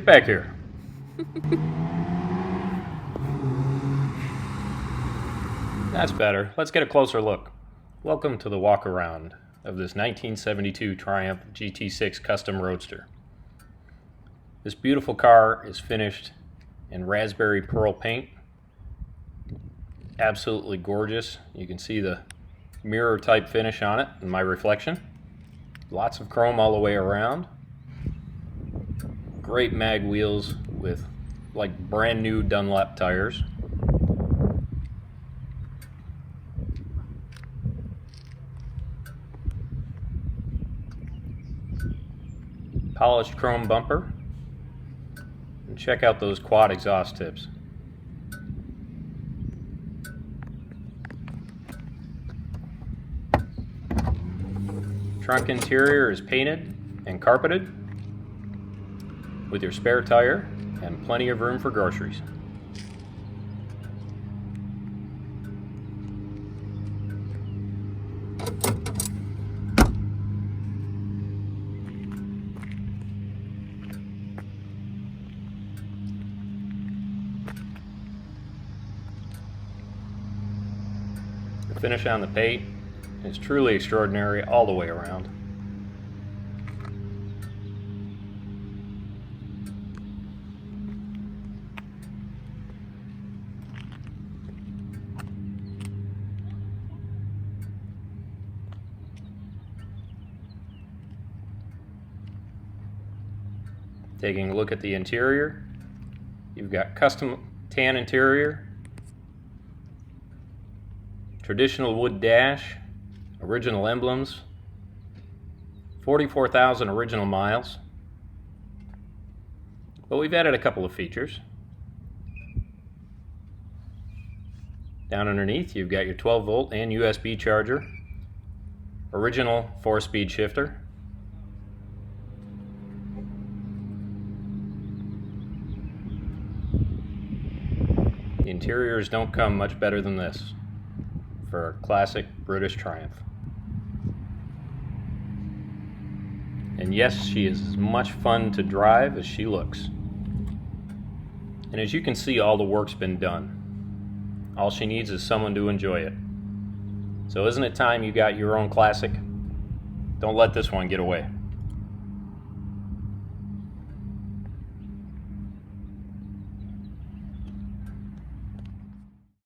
Get back here. That's better. Let's get a closer look. Welcome to the walk around of this 1972 Triumph GT6 Custom Roadster. This beautiful car is finished in raspberry pearl paint. Absolutely gorgeous. You can see the mirror type finish on it and my reflection. Lots of chrome all the way around. Great mag wheels with like brand new Dunlop tires. Polished chrome bumper. And check out those quad exhaust tips. Trunk interior is painted and carpeted with your spare tire and plenty of room for groceries. The finish on the paint is truly extraordinary all the way around. Taking a look at the interior, you've got custom tan interior, traditional wood dash, original emblems, 44,000 original miles, but we've added a couple of features. Down underneath you've got your 12 volt and USB charger, original 4-speed shifter, the interiors don't come much better than this for a classic British Triumph. And yes, she is as much fun to drive as she looks. And as you can see, all the work's been done. All she needs is someone to enjoy it. So isn't it time you got your own classic? Don't let this one get away.